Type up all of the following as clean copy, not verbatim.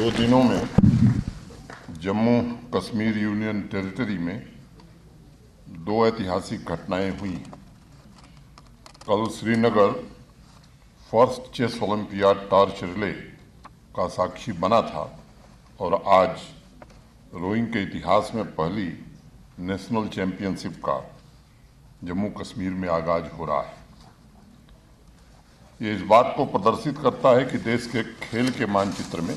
दो दिनों में जम्मू कश्मीर यूनियन टेरिटरी में दो ऐतिहासिक घटनाएं हुई। कल Srinagar first chess Olympiad torch relay का साक्षी बना था और आज रोइंग के इतिहास में पहली नेशनल चैंपियनशिप का जम्मू कश्मीर में आगाज हो रहा है। ये इस बात को प्रदर्शित करता है कि देश के खेल के मानचित्र में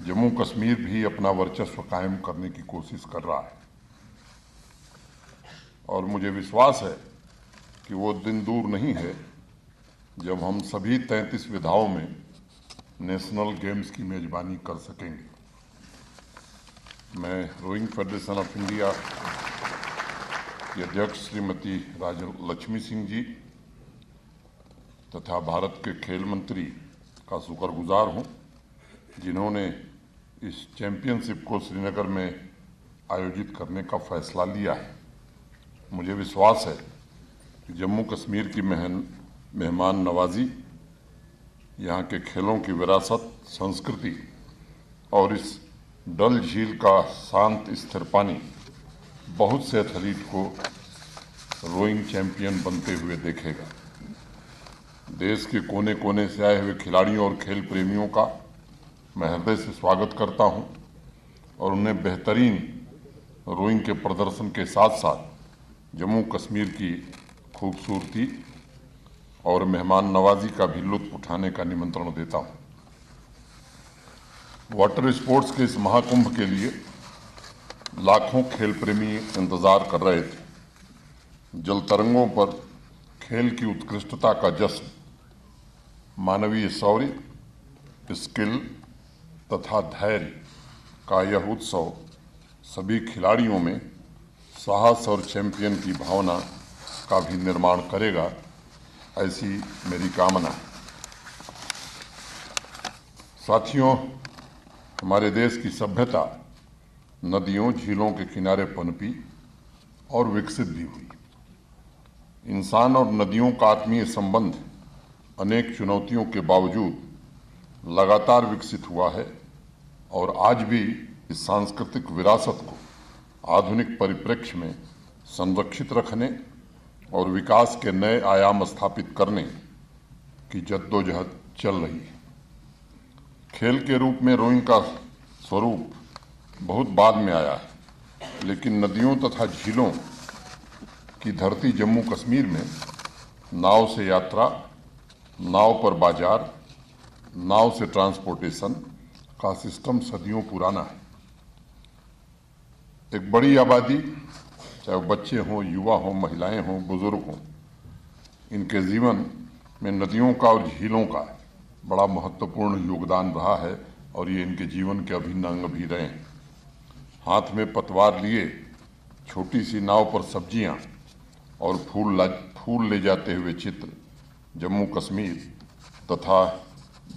जम्मू कश्मीर भी अपना वर्चस्व कायम करने की कोशिश कर रहा है और मुझे विश्वास है कि वो दिन दूर नहीं है जब हम सभी 33 विधाओं में नेशनल गेम्स की मेजबानी कर सकेंगे। मैं रोइंग फेडरेशन ऑफ इंडिया की अध्यक्ष श्रीमती राजलक्ष्मी सिंह जी तथा भारत के खेल मंत्री का शुक्रगुजार हूं, जिन्होंने इस चैंपियनशिप को श्रीनगर में आयोजित करने का फैसला लिया है। मुझे विश्वास है कि जम्मू कश्मीर की मेहमान नवाजी, यहाँ के खेलों की विरासत, संस्कृति और इस डल झील का शांत स्थिर पानी बहुत से एथलीट को रोइंग चैंपियन बनते हुए देखेगा। देश के कोने कोने से आए हुए खिलाड़ियों और खेल प्रेमियों का मैं हृदय से स्वागत करता हूं और उन्हें बेहतरीन रोइंग के प्रदर्शन के साथ साथ जम्मू कश्मीर की खूबसूरती और मेहमान नवाजी का भी लुत्फ उठाने का निमंत्रण देता हूं। वाटर स्पोर्ट्स के इस महाकुंभ के लिए लाखों खेल प्रेमी इंतजार कर रहे थे। जल तरंगों पर खेल की उत्कृष्टता का जश्न, मानवीय शौर्य, स्किल तथा धैर्य का यह उत्सव सभी खिलाड़ियों में साहस और चैंपियन की भावना का भी निर्माण करेगा, ऐसी मेरी कामना है। साथियों, हमारे देश की सभ्यता नदियों, झीलों के किनारे पनपी और विकसित भी हुई। इंसान और नदियों का आत्मीय संबंध अनेक चुनौतियों के बावजूद लगातार विकसित हुआ है और आज भी इस सांस्कृतिक विरासत को आधुनिक परिप्रेक्ष्य में संरक्षित रखने और विकास के नए आयाम स्थापित करने की जद्दोजहद चल रही है। खेल के रूप में रोइंग का स्वरूप बहुत बाद में आया है, लेकिन नदियों तथा झीलों की धरती जम्मू कश्मीर में नाव से यात्रा, नाव पर बाजार, नाव से ट्रांसपोर्टेशन का सिस्टम सदियों पुराना है। एक बड़ी आबादी, चाहे वो बच्चे हों, युवा हों, महिलाएं हों, बुजुर्ग हों, इनके जीवन में नदियों का और झीलों का बड़ा महत्वपूर्ण योगदान रहा है और ये इनके जीवन के अभिन्न अंग भी रहे हैं। हाथ में पतवार लिए छोटी सी नाव पर सब्जियां और फूल ले जाते हुए चित्र जम्मू कश्मीर तथा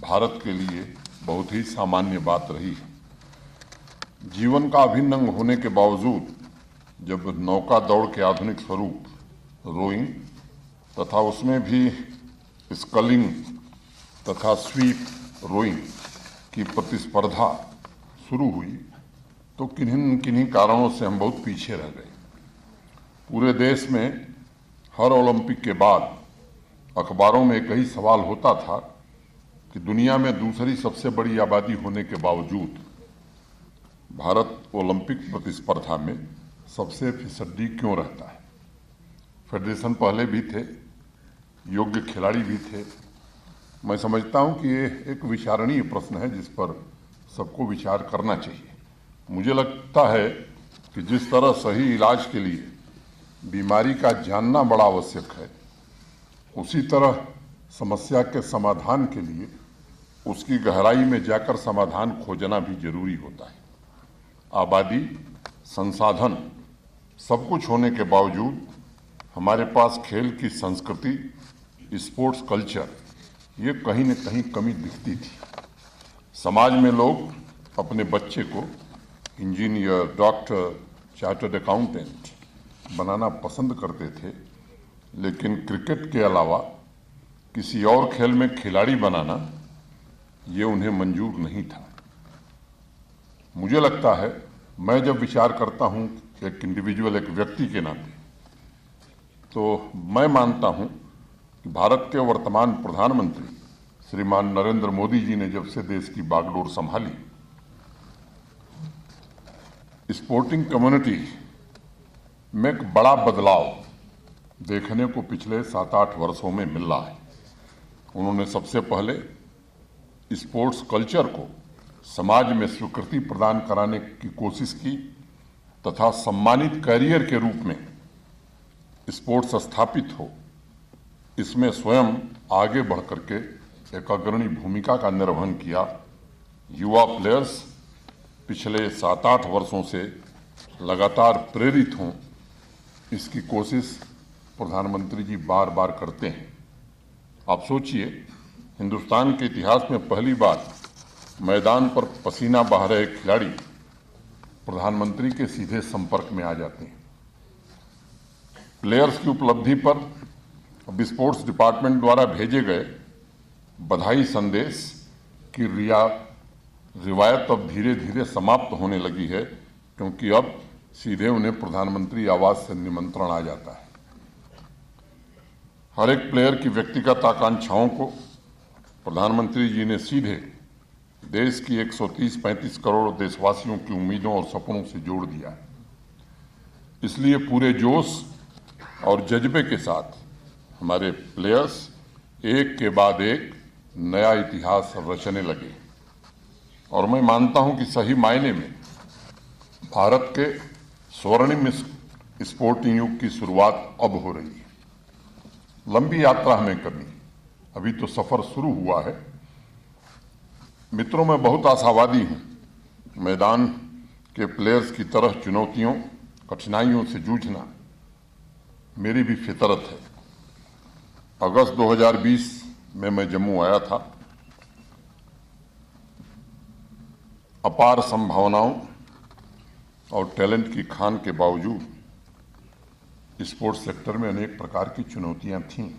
भारत के लिए बहुत ही सामान्य बात रही है। जीवन का अभिन्न अंग होने के बावजूद जब नौका दौड़ के आधुनिक स्वरूप रोइंग तथा उसमें भी स्कलिंग तथा स्वीप रोइंग की प्रतिस्पर्धा शुरू हुई तो किन्हीं कारणों से हम बहुत पीछे रह गए। पूरे देश में हर ओलंपिक के बाद अखबारों में एक ही सवाल होता था कि दुनिया में दूसरी सबसे बड़ी आबादी होने के बावजूद भारत ओलंपिक प्रतिस्पर्धा में सबसे फिसड्डी क्यों रहता है। फेडरेशन पहले भी थे, योग्य खिलाड़ी भी थे। मैं समझता हूं कि ये एक विचारणीय प्रश्न है जिस पर सबको विचार करना चाहिए। मुझे लगता है कि जिस तरह सही इलाज के लिए बीमारी का जानना बड़ा आवश्यक है, उसी तरह समस्या के समाधान के लिए उसकी गहराई में जाकर समाधान खोजना भी जरूरी होता है। आबादी, संसाधन सब कुछ होने के बावजूद हमारे पास खेल की संस्कृति, स्पोर्ट्स कल्चर, ये कहीं न कहीं कमी दिखती थी। समाज में लोग अपने बच्चे को इंजीनियर, डॉक्टर, चार्टर्ड अकाउंटेंट बनाना पसंद करते थे, लेकिन क्रिकेट के अलावा किसी और खेल में खिलाड़ी बनाना ये उन्हें मंजूर नहीं था। मुझे लगता है, मैं जब विचार करता हूं एक इंडिविजुअल, एक व्यक्ति के नाते, तो मैं मानता हूं कि भारत के वर्तमान प्रधानमंत्री श्रीमान नरेंद्र मोदी जी ने जब से देश की बागडोर संभाली, स्पोर्टिंग कम्युनिटी में एक बड़ा बदलाव देखने को पिछले 7-8 वर्षों में मिल रहा है। उन्होंने सबसे पहले स्पोर्ट्स कल्चर को समाज में स्वीकृति प्रदान कराने की कोशिश की तथा सम्मानित कैरियर के रूप में स्पोर्ट्स स्थापित हो, इसमें स्वयं आगे बढ़ करके एक अग्रणी भूमिका का निर्वहन किया। युवा प्लेयर्स पिछले 7-8 वर्षों से लगातार प्रेरित हों, इसकी कोशिश प्रधानमंत्री जी बार बार करते हैं। आप सोचिए, हिंदुस्तान के इतिहास में पहली बार मैदान पर पसीना बहा रहे खिलाड़ी प्रधानमंत्री के सीधे संपर्क में आ जाते हैं। प्लेयर्स की उपलब्धि पर अब स्पोर्ट्स डिपार्टमेंट द्वारा भेजे गए बधाई संदेश की रिवायत अब धीरे धीरे समाप्त होने लगी है, क्योंकि अब सीधे उन्हें प्रधानमंत्री आवास से निमंत्रण आ जाता है। हर एक प्लेयर की व्यक्तिगत आकांक्षाओं को प्रधानमंत्री जी ने सीधे देश की 130-135 करोड़ देशवासियों की उम्मीदों और सपनों से जोड़ दिया है। इसलिए पूरे जोश और जज्बे के साथ हमारे प्लेयर्स एक के बाद एक नया इतिहास रचने लगे, और मैं मानता हूं कि सही मायने में भारत के स्वर्णिम स्पोर्टिंग युग की शुरुआत अब हो रही है। लंबी यात्रा हमें करनी, अभी तो सफर शुरू हुआ है। मित्रों, मैं बहुत आशावादी हूं। मैदान के प्लेयर्स की तरह चुनौतियों, कठिनाइयों से जूझना मेरी भी फितरत है। अगस्त 2020 में मैं जम्मू आया था। अपार संभावनाओं और टैलेंट की खान के बावजूद स्पोर्ट्स सेक्टर में अनेक प्रकार की चुनौतियां थीं।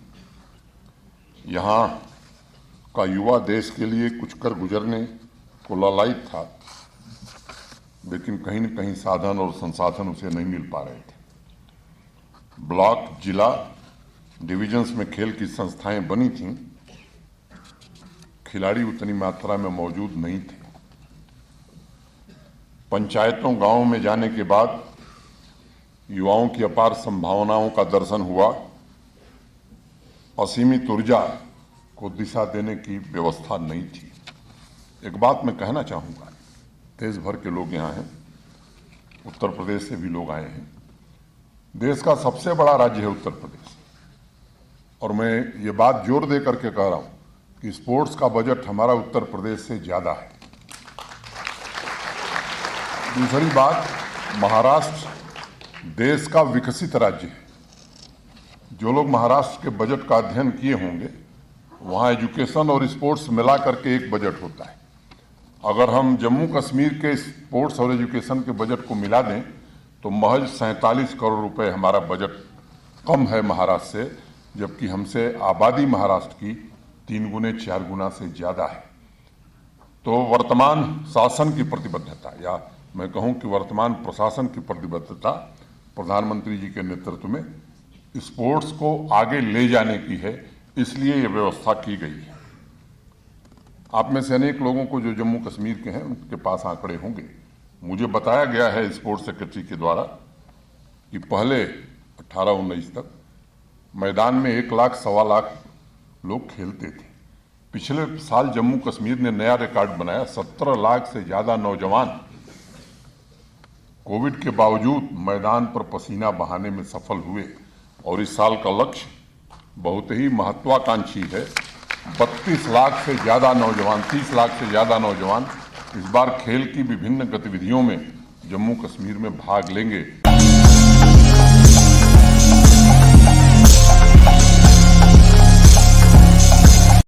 यहाँ का युवा देश के लिए कुछ कर गुजरने को लालायित था, लेकिन कहीं न कहीं साधन और संसाधन उसे नहीं मिल पा रहे थे। ब्लॉक, जिला, डिविजन्स में खेल की संस्थाएं बनी थीं, खिलाड़ी उतनी मात्रा में मौजूद नहीं थे। पंचायतों, गांवों में जाने के बाद युवाओं की अपार संभावनाओं का दर्शन हुआ। असीमित ऊर्जा को दिशा देने की व्यवस्था नहीं थी। एक बात मैं कहना चाहूँगा, देश भर के लोग यहाँ हैं, उत्तर प्रदेश से भी लोग आए हैं। देश का सबसे बड़ा राज्य है उत्तर प्रदेश, और मैं ये बात जोर दे करके कह रहा हूँ कि स्पोर्ट्स का बजट हमारा उत्तर प्रदेश से ज़्यादा है। दूसरी बात, महाराष्ट्र देश का विकसित राज्य है। जो लोग महाराष्ट्र के बजट का अध्ययन किए होंगे, वहाँ एजुकेशन और स्पोर्ट्स मिला करके एक बजट होता है। अगर हम जम्मू कश्मीर के स्पोर्ट्स और एजुकेशन के बजट को मिला दें तो महज 47 करोड़ रुपए हमारा बजट कम है महाराष्ट्र से, जबकि हमसे आबादी महाराष्ट्र की 3 गुने 4 गुना से ज़्यादा है। तो वर्तमान शासन की प्रतिबद्धता, या मैं कहूँ कि वर्तमान प्रशासन की प्रतिबद्धता प्रधानमंत्री जी के नेतृत्व में स्पोर्ट्स को आगे ले जाने की है, इसलिए ये व्यवस्था की गई है। आप में से अनेक लोगों को जो जम्मू कश्मीर के हैं उनके पास आंकड़े होंगे। मुझे बताया गया है स्पोर्ट्स सेक्रेटरी के द्वारा कि पहले 18-19 तक मैदान में 1 लाख, सवा लाख लोग खेलते थे। पिछले साल जम्मू कश्मीर ने नया रिकॉर्ड बनाया, 17 लाख से ज़्यादा नौजवान कोविड के बावजूद मैदान पर पसीना बहाने में सफल हुए। और इस साल का लक्ष्य बहुत ही महत्वाकांक्षी है। 32 लाख से ज़्यादा नौजवान, 30 लाख से ज़्यादा नौजवान इस बार खेल की विभिन्न गतिविधियों में जम्मू कश्मीर में भाग लेंगे।